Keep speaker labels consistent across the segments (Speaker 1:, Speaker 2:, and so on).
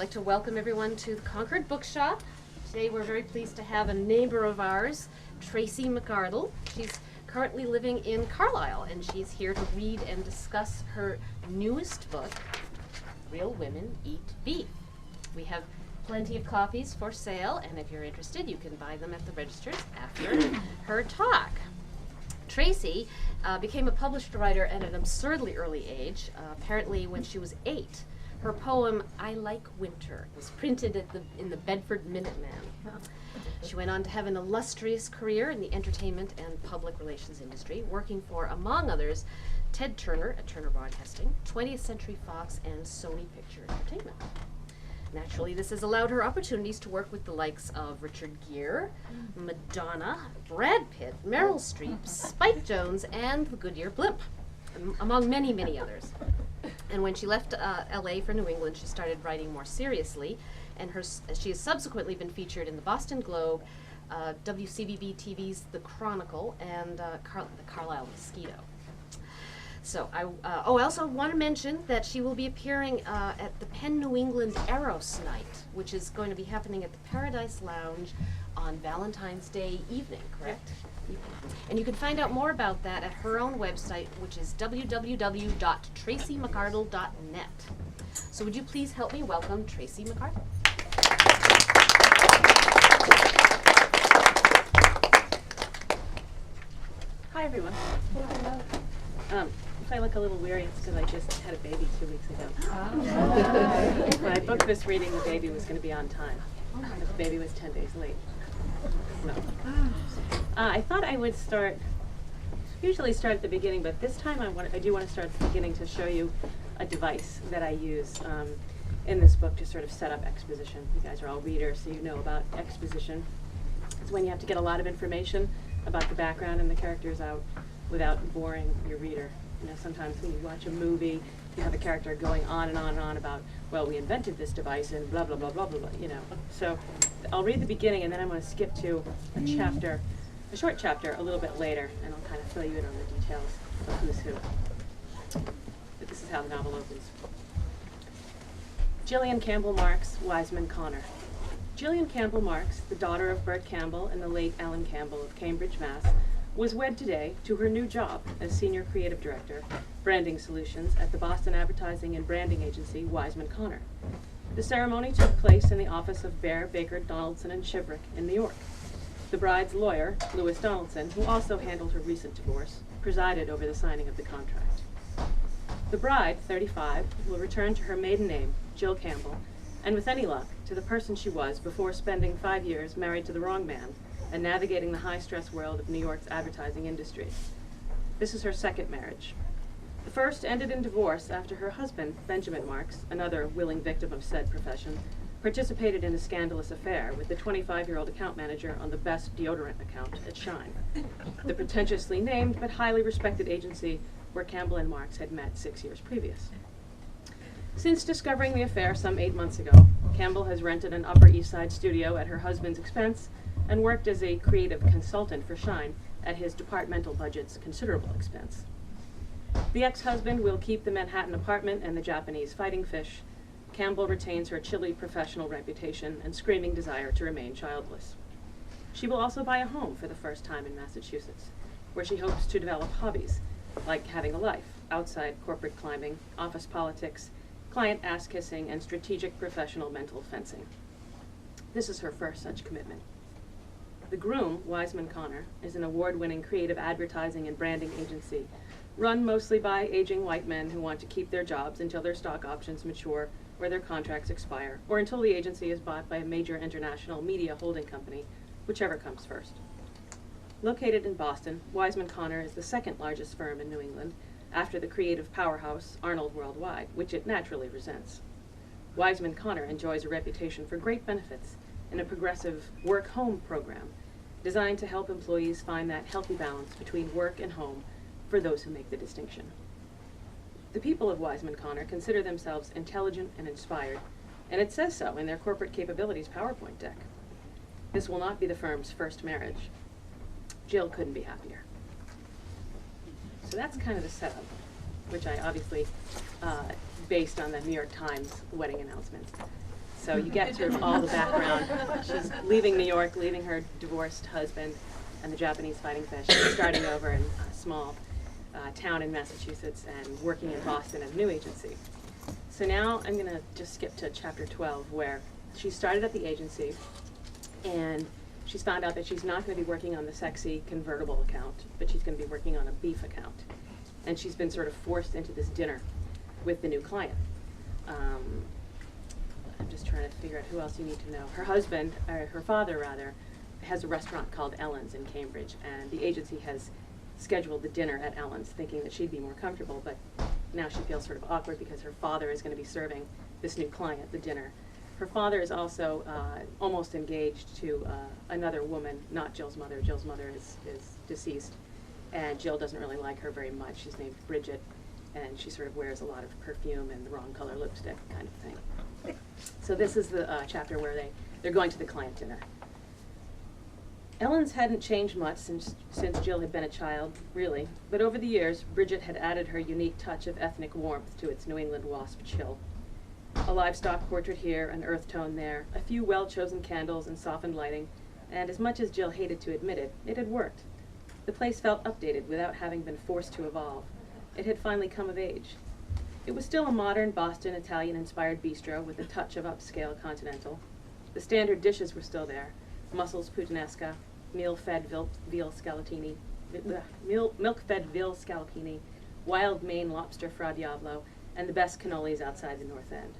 Speaker 1: like to welcome everyone to the Concord Bookshop. Today we're very pleased to have a neighbor of ours, Tracy McArdle. She's currently living in Carlisle, and she's here to read and discuss her newest book, Real Women Eat Beef. We have plenty of copies for sale, and if you're interested, you can buy them at the registers after her talk. Tracy became a published writer at an absurdly early age, apparently when she was 8. Her poem, I Like Winter, was printed in the Bedford Minuteman. She went on to have an illustrious career in the entertainment and public relations industry, working for, among others, Ted Turner at Turner Broadcasting, 20th Century Fox, and Sony Picture Entertainment. Naturally, this has allowed her opportunities to work with the likes of Richard Gere, Madonna, Brad Pitt, Meryl Streep, Spike Jonze, and the Goodyear Blimp, among many, many others. And when she left LA for New England, she started writing more seriously, and she has subsequently been featured in the Boston Globe, WCVB TV's The Chronicle, and the Carlisle Mosquito. So I also want to mention that she will be appearing at the Penn New England Eros Night, which is going to be happening at the Paradise Lounge on Valentine's Day evening, correct? And you can find out more about that at her own website, which is www.tracymcardle.net. So would you please help me welcome Tracy McArdle?
Speaker 2: Hi, everyone. If I look a little weary, it's because I just had a baby 2 weeks ago. When I booked this reading, the baby was going to be on time. The baby was 10 days late. So, I thought I would usually start at the beginning, but this time I do want to start at the beginning to show you a device that I use in this book to sort of set up exposition. You guys are all readers, so you know about exposition. It's when you have to get a lot of information about the background and the characters out without boring your reader. You know, sometimes when you watch a movie, you have a character going on and on and on about, well, we invented this device and blah, blah, blah, blah, blah, blah, you know. So I'll read the beginning, and then I'm going to skip to a short chapter a little bit later, and I'll kind of fill you in on the details of who's who. But this is how the novel opens. Jillian Campbell Marks, Wiseman Connor. Jillian Campbell Marks, the daughter of Bert Campbell and the late Ellen Campbell of Cambridge, Mass., was wed today to her new job as Senior Creative Director, Branding Solutions at the Boston advertising and branding agency Wiseman Connor. The ceremony took place in the office of Bear, Baker, Donaldson & Shiverick in New York. The bride's lawyer, Louis Donaldson, who also handled her recent divorce, presided over the signing of the contract. The bride, 35, will return to her maiden name, Jill Campbell, and with any luck, to the person she was before spending 5 years married to the wrong man and navigating the high-stress world of New York's advertising industry. This is her second marriage. The first ended in divorce after her husband, Benjamin Marks, another willing victim of said profession, participated in a scandalous affair with the 25-year-old account manager on the best deodorant account at Shine, the pretentiously named but highly respected agency where Campbell and Marks had met 6 years previous. Since discovering the affair some 8 months ago, Campbell has rented an Upper East Side studio at her husband's expense and worked as a creative consultant for Shine at his departmental budget's considerable expense. The ex-husband will keep the Manhattan apartment and the Japanese fighting fish. Campbell retains her chilly professional reputation and screaming desire to remain childless. She will also buy a home for the first time in Massachusetts, where she hopes to develop hobbies, like having a life outside corporate climbing, office politics, client ass-kissing, and strategic professional mental fencing. This is her first such commitment. The groom, Wiseman Connor, is an award-winning creative advertising and branding agency, run mostly by aging white men who want to keep their jobs until their stock options mature or their contracts expire, or until the agency is bought by a major international media holding company, whichever comes first. Located in Boston, Wiseman Connor is the second largest firm in New England, after the creative powerhouse Arnold Worldwide, which it naturally resents. Wiseman Connor enjoys a reputation for great benefits and a progressive work-home program designed to help employees find that healthy balance between work and home for those who make the distinction. The people of Wiseman Connor consider themselves intelligent and inspired, and it says so in their corporate capabilities PowerPoint deck. This will not be the firm's first marriage. Jill couldn't be happier. So that's kind of the setup, which I obviously based on the New York Times wedding announcement. So you get sort of all the background. She's leaving New York, leaving her divorced husband and the Japanese fighting fish, and starting over in a small town in Massachusetts and working in Boston at a new agency. So now I'm going to just skip to chapter 12, where she started at the agency and she's found out that she's not going to be working on the sexy convertible account, but she's going to be working on a beef account. And she's been sort of forced into this dinner with the new client. I'm just trying to figure out who else you need to know. Her husband, or her father rather, has a restaurant called Ellen's in Cambridge, and the agency has scheduled the dinner at Ellen's, thinking that she'd be more comfortable, but now she feels sort of awkward because her father is going to be serving this new client the dinner. Her father is also almost engaged to another woman, not Jill's mother. Jill's mother is deceased, and Jill doesn't really like her very much. She's named Bridget, and she sort of wears a lot of perfume and the wrong color lipstick kind of thing. So this is the chapter where they're going to the client dinner. Ellen's hadn't changed much since Jill had been a child, really, but over the years, Bridget had added her unique touch of ethnic warmth to its New England wasp chill. A livestock portrait here, an earth tone there, a few well-chosen candles and softened lighting, and as much as Jill hated to admit it, it had worked. The place felt updated without having been forced to evolve. It had finally come of age. It was still a modern Boston Italian-inspired bistro with a touch of upscale continental. The standard dishes were still there: mussels puttanesca, milk-fed veal scallopini, wild Maine lobster fra diavolo, and the best cannolis outside the North End.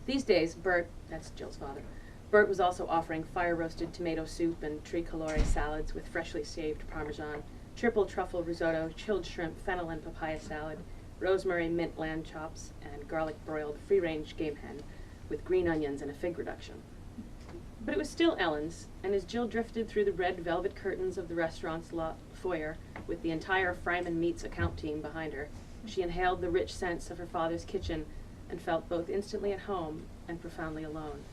Speaker 2: These days, Bert, that's Jill's father, Bert was also offering fire-roasted tomato soup and tricolore salads with freshly shaved Parmesan, triple truffle risotto, chilled shrimp, fennel and papaya salad, rosemary mint lamb chops, and garlic broiled free-range game hen with green onions and a fig reduction. But it was still Ellen's, and as Jill drifted through the red velvet curtains of the restaurant's foyer with the entire Fryman Meats account team behind her, she inhaled the rich scents of her father's kitchen and felt both instantly at home and profoundly alone.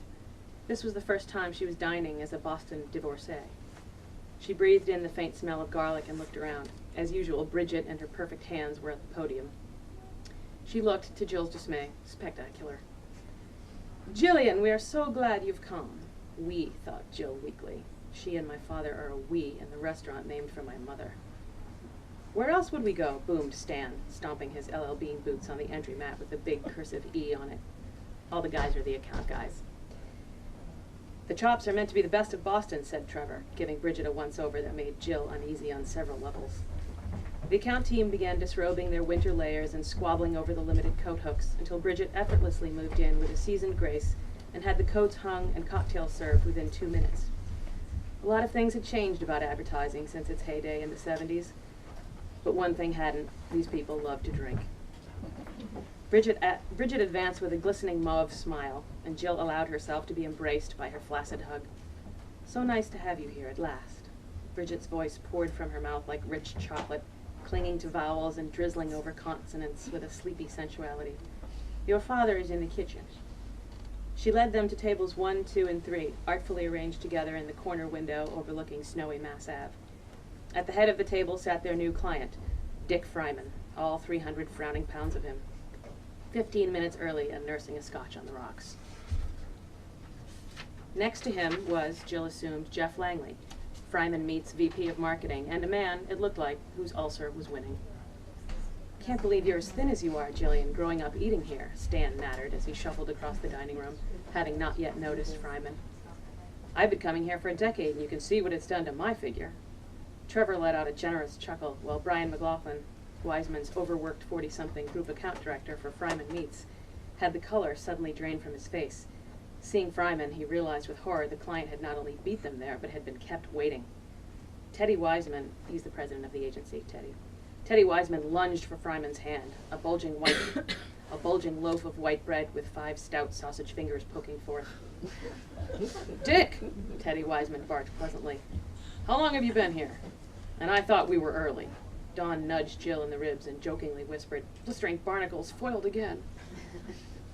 Speaker 2: This was the first time she was dining as a Boston divorcee. She breathed in the faint smell of garlic and looked around. As usual, Bridget and her perfect hands were at the podium. She looked, to Jill's dismay, spectacular. "Jillian, we are so glad you've come." "We," thought Jill weakly. She and my father are a we in the restaurant named for my mother. "Where else would we go?" boomed Stan, stomping his LL Bean boots on the entry mat with a big cursive E on it. All the guys are the account guys. "The chops are meant to be the best of Boston," said Trevor, giving Bridget a once-over that made Jill uneasy on several levels. The account team began disrobing their winter layers and squabbling over the limited coat hooks until Bridget effortlessly moved in with a seasoned grace and had the coats hung and cocktails served within 2 minutes. A lot of things had changed about advertising since its heyday in the 70s, but one thing hadn't: these people loved to drink. Bridget advanced with a glistening mauve smile, and Jill allowed herself to be embraced by her flaccid hug. "So nice to have you here at last." Bridget's voice poured from her mouth like rich chocolate, clinging to vowels and drizzling over consonants with a sleepy sensuality. "Your father is in the kitchen." She led them to tables 1, 2, and 3, artfully arranged together in the corner window overlooking snowy Mass Ave. At the head of the table sat their new client, Dick Fryman, all 300 frowning pounds of him, 15 minutes early and nursing a scotch on the rocks. Next to him was, Jill assumed, Jeff Langley, Fryman Meats VP of Marketing, and a man, it looked like, whose ulcer was winning. "Can't believe you're as thin as you are, Jillian, growing up eating here," Stan nattered as he shuffled across the dining room, having not yet noticed Fryman. "I've been coming here for a decade, and you can see what it's done to my figure." Trevor let out a generous chuckle, while Brian McLaughlin, Wiseman's overworked 40-something group account director for Fryman Meats, had the color suddenly drained from his face. Seeing Fryman, he realized with horror the client had not only beat them there, but had been kept waiting. Teddy Wiseman, he's the president of the agency, Teddy Wiseman lunged for Fryman's hand, a bulging loaf of white bread with 5 stout sausage fingers poking forth. "Dick," Teddy Wiseman barked pleasantly, "how long have you been here?" "And I thought we were early." Dawn nudged Jill in the ribs and jokingly whispered, "Blistering barnacles, foiled again."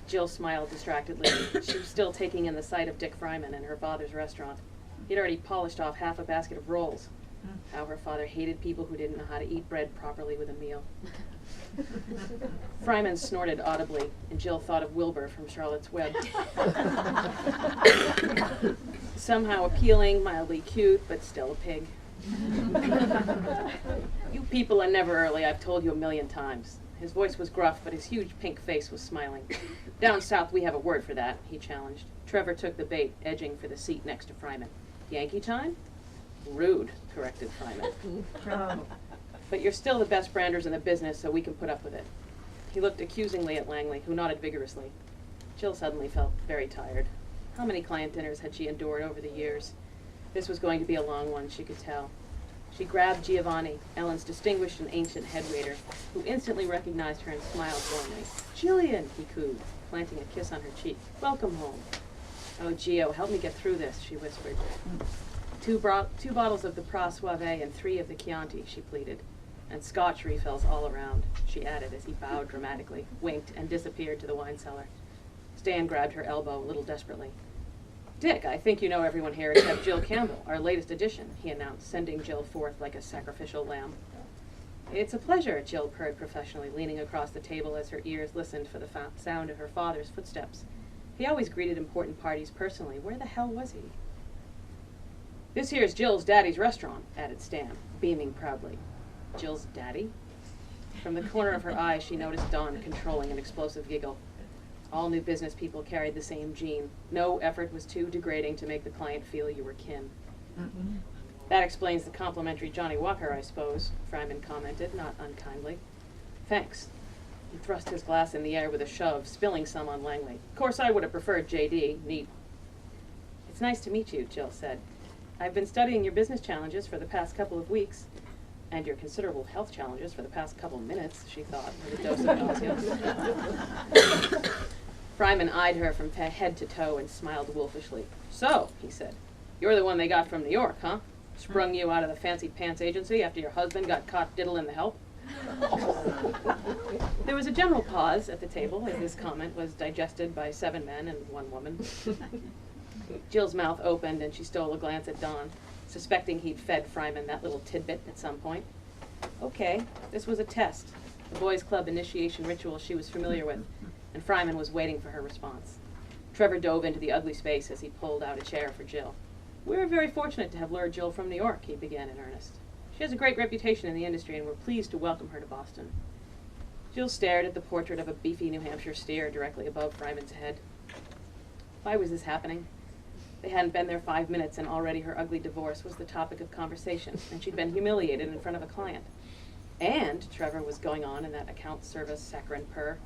Speaker 2: Jill smiled distractedly. She was still taking in the sight of Dick Fryman and her father's restaurant. He'd already polished off half a basket of rolls. How her father hated people who didn't know how to eat bread properly with a meal. Fryman snorted audibly, and Jill thought of Wilbur from Charlotte's Web. Somehow appealing, mildly cute, but still a pig. You people are never early, I've told you a million times. His voice was gruff, but his huge pink face was smiling. Down south we have a word for that, he challenged. Trevor took the bait, edging for the seat next to Fryman. Yankee time? Rude, corrected Fryman. But you're still the best branders in the business, so we can put up with it. He looked accusingly at Langley, who nodded vigorously. Jill suddenly felt very tired. How many client dinners had she endured over the years? This was going to be a long one, she could tell. She grabbed Giovanni, Ellen's distinguished and ancient head waiter, who instantly recognized her and smiled warmly. "Jillian," he cooed, planting a kiss on her cheek. "Welcome home." "Oh, Gio, help me get through this," she whispered. Two bottles of the Pra Suave and 3 of the Chianti, she pleaded. And Scotch refills all around, she added as he bowed dramatically, winked, and disappeared to the wine cellar. Stan grabbed her elbow a little desperately. "Dick, I think you know everyone here except Jill Campbell, our latest addition," he announced, sending Jill forth like a sacrificial lamb. "It's a pleasure," Jill purred professionally, leaning across the table as her ears listened for the sound of her father's footsteps. He always greeted important parties personally. Where the hell was he? "This here's Jill's daddy's restaurant," added Stan, beaming proudly. Jill's daddy? From the corner of her eye, she noticed Dawn controlling an explosive giggle. All new business people carried the same gene. No effort was too degrading to make the client feel you were kin. "That explains the complimentary Johnny Walker, I suppose," Fryman commented, not unkindly. "Thanks." He thrust his glass in the air with a shove, spilling some on Langley. "Of course, I would have preferred J.D. Neat." "It's nice to meet you," Jill said. "I've been studying your business challenges for the past couple of weeks. And your considerable health challenges for the past couple minutes," she thought, with a dose of nausea. Fryman eyed her from head to toe and smiled wolfishly. "So," he said, "you're the one they got from New York, huh? Sprung you out of the fancy pants agency after your husband got caught diddling the help?" There was a general pause at the table as this comment was digested by 7 men and 1 woman. Jill's mouth opened and she stole a glance at Dawn, suspecting he'd fed Fryman that little tidbit at some point. Okay, this was a test, the boys' club initiation ritual she was familiar with, and Fryman was waiting for her response. Trevor dove into the ugly space as he pulled out a chair for Jill. "We're very fortunate to have lured Jill from New York," he began in earnest. "She has a great reputation in the industry, and we're pleased to welcome her to Boston." Jill stared at the portrait of a beefy New Hampshire steer directly above Fryman's head. Why was this happening? They hadn't been there 5 minutes, and already her ugly divorce was the topic of conversation, and she'd been humiliated in front of a client. And, Trevor was going on in that account service saccharine purr,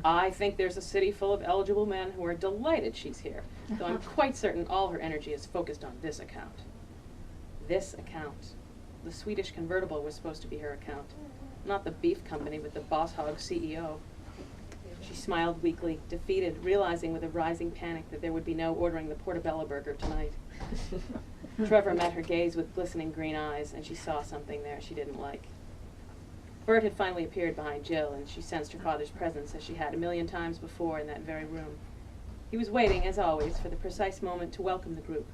Speaker 2: "I think there's a city full of eligible men who are delighted she's here, though I'm quite certain all her energy is focused on this account." This account. The Swedish convertible was supposed to be her account, not the beef company with the boss hog CEO. She smiled weakly, defeated, realizing with a rising panic that there would be no ordering the portobello burger tonight. Trevor met her gaze with glistening green eyes, and she saw something there she didn't like. Bert had finally appeared behind Jill, and she sensed her father's presence as she had a million times before in that very room. He was waiting, as always, for the precise moment to welcome the group.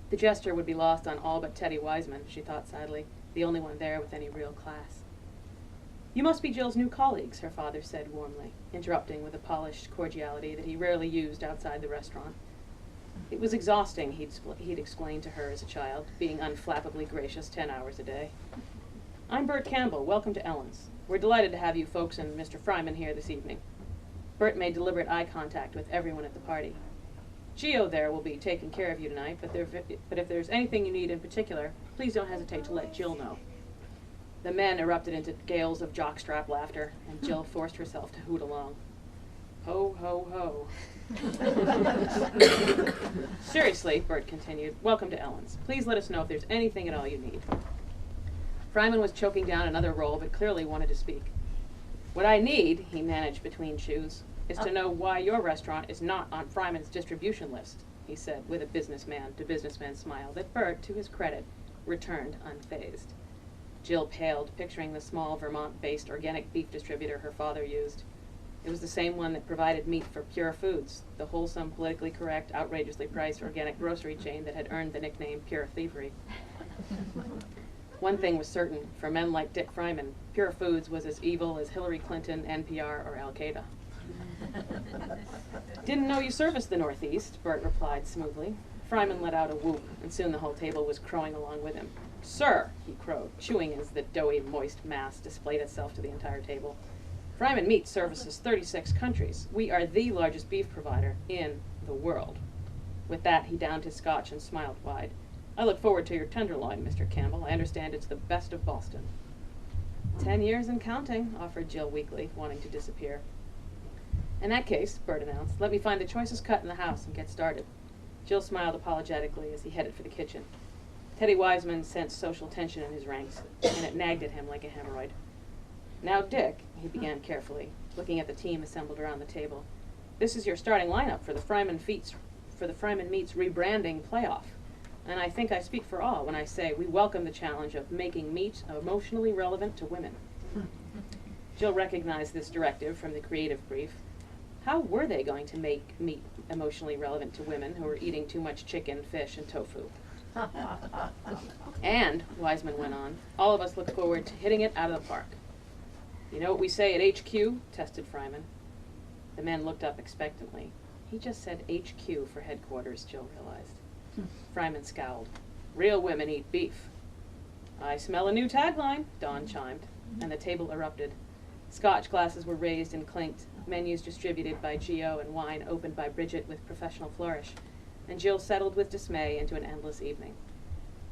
Speaker 2: The gesture would be lost on all but Teddy Wiseman, she thought sadly, the only one there with any real class. "You must be Jill's new colleagues," her father said warmly, interrupting with a polished cordiality that he rarely used outside the restaurant. It was exhausting, he'd explained to her as a child, being unflappably gracious 10 hours a day. "I'm Bert Campbell. Welcome to Ellen's. We're delighted to have you folks and Mr. Fryman here this evening." Bert made deliberate eye contact with everyone at the party. "Gio there will be taking care of you tonight, but if there's anything you need in particular, please don't hesitate to let Jill know." The men erupted into gales of jockstrap laughter, and Jill forced herself to hoot along. Ho, ho, ho. "Seriously," Bert continued, "welcome to Ellen's. Please let us know if there's anything at all you need." Fryman was choking down another roll, but clearly wanted to speak. "What I need," he managed between chews, "is to know why your restaurant is not on Fryman's distribution list," he said with a businessman-to-businessman smile that Bert, to his credit, returned unfazed. Jill paled, picturing the small Vermont-based organic beef distributor her father used. It was the same one that provided meat for Pure Foods, the wholesome, politically correct, outrageously priced organic grocery chain that had earned the nickname Pure Thievery. One thing was certain, for men like Dick Fryman, Pure Foods was as evil as Hillary Clinton, NPR, or Al-Qaeda. Didn't know you serviced the Northeast, Bert replied smoothly. Fryman let out a whoop, and soon the whole table was crowing along with him. Sir, he crowed, chewing as the doughy, moist mass displayed itself to the entire table. Fryman Meat services 36 countries. We are the largest beef provider in the world. With that, he downed his scotch and smiled wide. I look forward to your tenderloin, Mr. Campbell. I understand it's the best of Boston. 10 years and counting, offered Jill weakly, wanting to disappear. In that case, Bert announced, let me find the choicest cut in the house and get started. Jill smiled apologetically as he headed for the kitchen. Teddy Wiseman sensed social tension in his ranks, and it nagged at him like a hemorrhoid. Now, Dick, he began carefully, looking at the team assembled around the table. This is your starting lineup for the Fryman Meats rebranding playoff. And I think I speak for all when I say we welcome the challenge of making meat emotionally relevant to women. Jill recognized this directive from the creative brief. How were they going to make meat emotionally relevant to women who were eating too much chicken, fish, and tofu? And, Wiseman went on, all of us look forward to hitting it out of the park. You know what we say at HQ? Tested Fryman. The men looked up expectantly. He just said HQ for headquarters, Jill realized. Fryman scowled. Real women eat beef. I smell a new tagline, Dawn chimed, and the table erupted. Scotch glasses were raised and clinked, menus distributed by Geo and wine opened by Bridget with professional flourish, and Jill settled with dismay into an endless evening.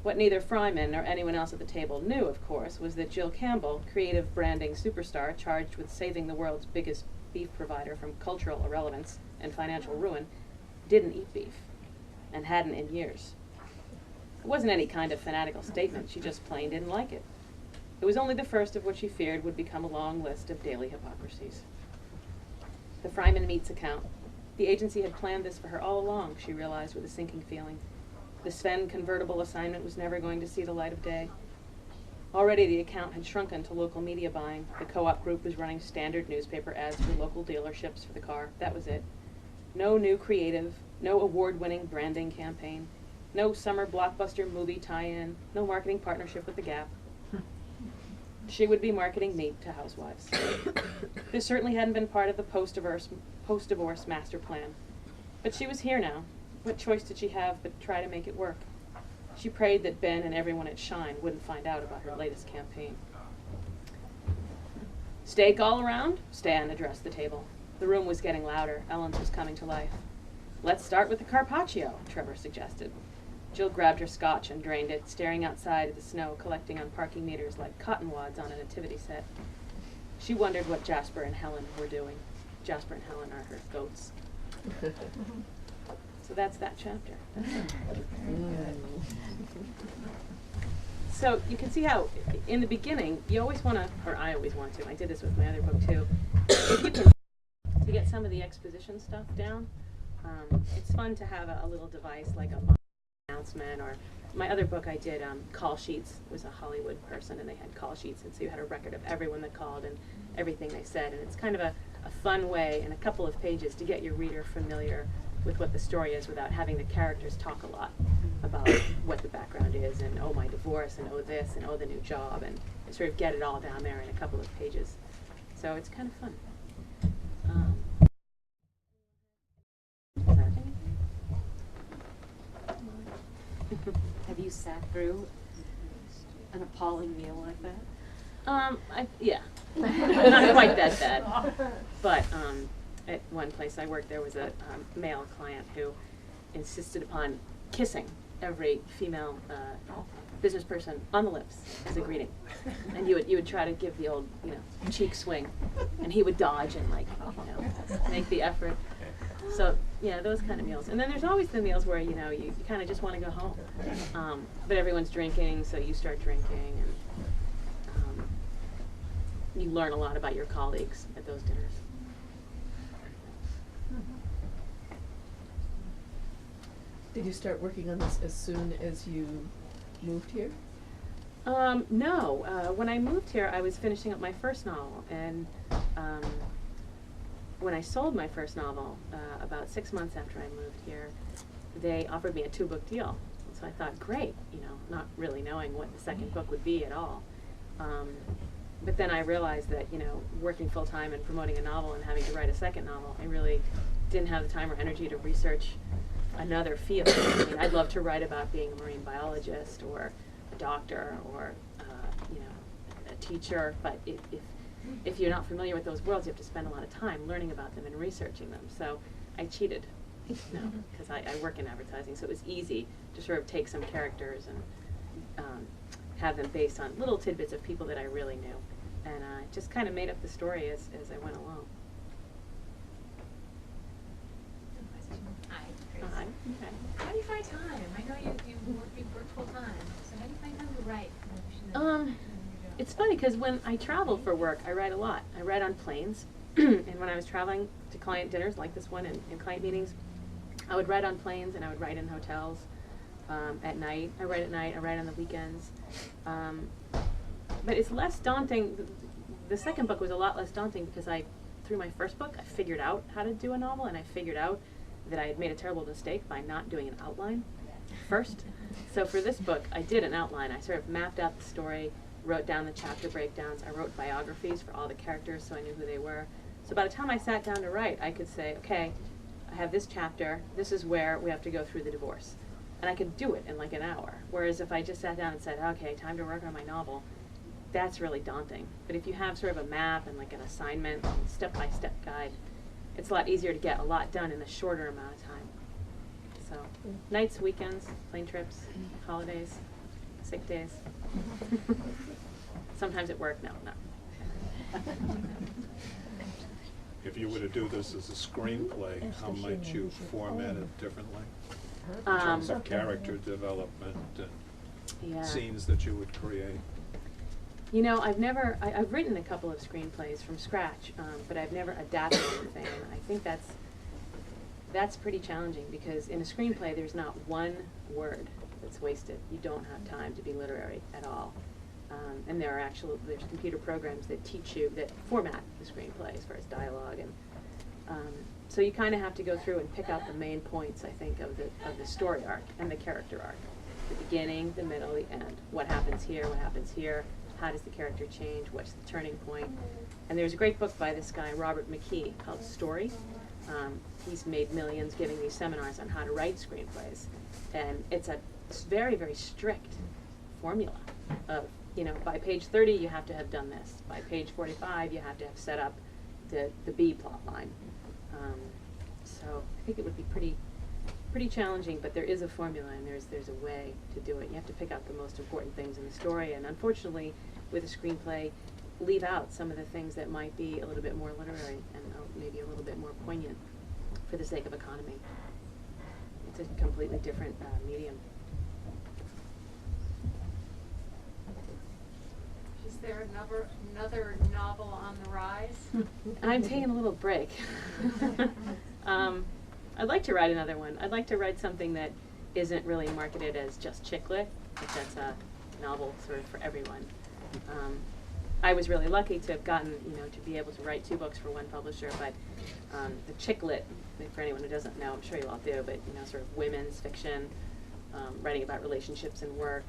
Speaker 2: What neither Fryman nor anyone else at the table knew, of course, was that Jill Campbell, creative branding superstar charged with saving the world's biggest beef provider from cultural irrelevance and financial ruin, didn't eat beef, and hadn't in years. It wasn't any kind of fanatical statement, she just plain didn't like it. It was only the first of what she feared would become a long list of daily hypocrisies. The Fryman Meats account. The agency had planned this for her all along, she realized with a sinking feeling. The Sven convertible assignment was never going to see the light of day. Already the account had shrunken to local media buying. The co-op group was running standard newspaper ads for local dealerships for the car. That was it. No new creative, no award-winning branding campaign, no summer blockbuster movie tie-in, no marketing partnership with The Gap. She would be marketing meat to housewives. This certainly hadn't been part of the post-divorce master plan. But she was here now. What choice did she have but try to make it work? She prayed that Ben and everyone at Shine wouldn't find out about her latest campaign. Steak all around? Stan addressed the table. The room was getting louder. Ellen's was coming to life. Let's start with the carpaccio, Trevor suggested. Jill grabbed her scotch and drained it, staring outside at the snow collecting on parking meters like cotton wads on a nativity set. She wondered what Jasper and Helen were doing. Jasper and Helen are her goats. So that's that chapter. So you can see how, in the beginning, you always want to, or I always want to, I did this with my other book too, if you can, to get some of the exposition stuff down, it's fun to have a little device like a announcement, or my other book I did, call sheets. It was a Hollywood person and they had call sheets, and so you had a record of everyone that called and everything they said, and it's kind of a fun way in a couple of pages to get your reader familiar with what the story is without having the characters talk a lot about what the background is, and oh, my divorce, and oh, this, and oh, the new job, and sort of get it all down there in a couple of pages. So it's kind of fun.
Speaker 3: Have you sat through an appalling meal like that?
Speaker 2: Yeah, not quite that bad. But at one place I worked, there was a male client who insisted upon kissing every female business person on the lips as a greeting, and you would try to give the old cheek swing, and he would dodge and make the effort. So yeah, those kind of meals. And then there's always the meals where you kind of just want to go home, but everyone's drinking, so you start drinking, and you learn a lot about your colleagues at those dinners.
Speaker 4: Did you start working on this as soon as you moved here?
Speaker 2: No. When I moved here, I was finishing up my first novel, and when I sold my first novel, about 6 months after I moved here, they offered me a 2-book deal. So I thought, great, you know, not really knowing what the second book would be at all. But then I realized that, you know, working full time and promoting a novel and having to write a second novel, I really didn't have the time or energy to research another field. I mean, I'd love to write about being a marine biologist or a doctor or, you know, a teacher, but if you're not familiar with those worlds, you have to spend a lot of time learning about them and researching them. So I cheated, you know, because I work in advertising, so it was easy to sort of take some characters and have them based on little tidbits of people that I really knew, and just kind of made up the story as I went along.
Speaker 5: Hi, Tracy.
Speaker 2: Hi. Okay.
Speaker 5: How do you find time? I know you work full time. So how do you find time to write?
Speaker 2: It's funny because when I travel for work, I write a lot. I write on planes, and when I was traveling to client dinners like this one and client meetings, I would write on planes and I would write in hotels. At night, I write at night, I write on the weekends. But it's less daunting. The second book was a lot less daunting because through my first book, I figured out how to do a novel, and I figured out that I had made a terrible mistake by not doing an outline first. So for this book, I did an outline. I sort of mapped out the story, wrote down the chapter breakdowns. I wrote biographies for all the characters so I knew who they were. So by the time I sat down to write, I could say, okay, I have this chapter, this is where we have to go through the divorce. And I could do it in like an hour. Whereas if I just sat down and said, okay, time to work on my novel, that's really daunting. But if you have sort of a map and like an assignment, step-by-step guide, it's a lot easier to get a lot done in a shorter amount of time. So nights, weekends, plane trips, holidays, sick days. Sometimes at work, no.
Speaker 6: If you were to do this as a screenplay, how might you format it differently? In terms of character development and scenes that you would create?
Speaker 2: You know, I've written a couple of screenplays from scratch, but I've never adapted anything. And I think that's pretty challenging because in a screenplay there's not one word that's wasted. You don't have time to be literary at all. And there's computer programs that teach you, that format the screenplay as far as dialogue, and so you kind of have to go through and pick out the main points, I think, of the story arc and the character arc. The beginning, the middle, the end. What happens here, how does the character change, what's the turning point? And there's a great book by this guy, Robert McKee, called Story. He's made millions giving these seminars on how to write screenplays. And it's a very, very strict formula of, you know, by page 30 you have to have done this. By page 45 you have to have set up the B plot line. So I think it would be pretty challenging, but there is a formula and there's a way to do it. You have to pick out the most important things in the story, and unfortunately with a screenplay leave out some of the things that might be a little bit more literary and maybe a little bit more poignant for the sake of economy. It's a completely different medium.
Speaker 5: Is there another novel on the rise?
Speaker 2: I'm taking a little break. I'd like to write another one. I'd like to write something that isn't really marketed as just chick lit, but that's a novel sort of for everyone. I was really lucky to have gotten, to be able to write 2 books for one publisher, but the chick lit, for anyone who doesn't know, I'm sure you all do, but sort of women's fiction, writing about relationships and work,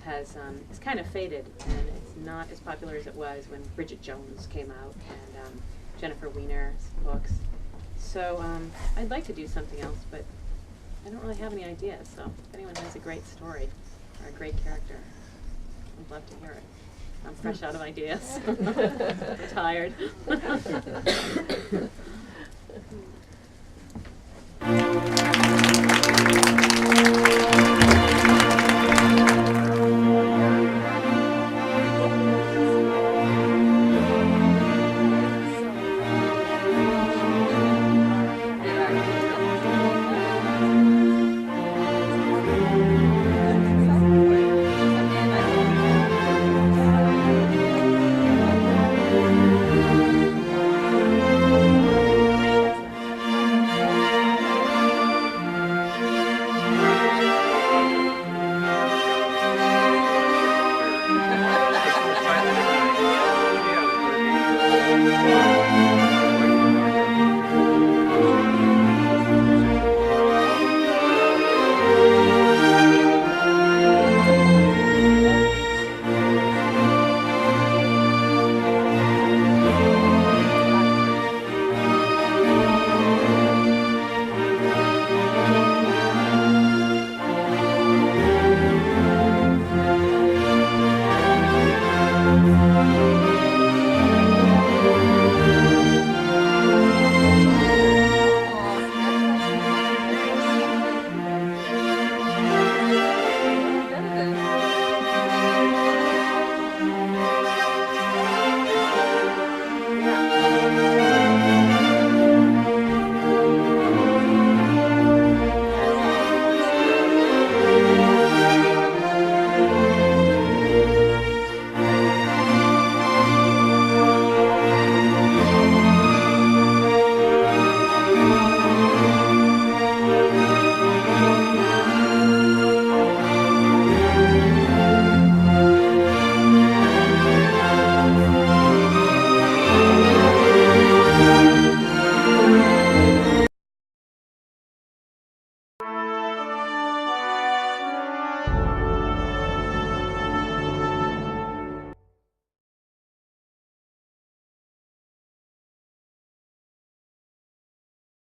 Speaker 2: has kind of faded, and it's not as popular as it was when Bridget Jones came out and Jennifer Weiner's books. So I'd like to do something else, but I don't really have any ideas. So if anyone has a great story or a great character, I'd love to hear it. I'm fresh out of ideas. I'm tired.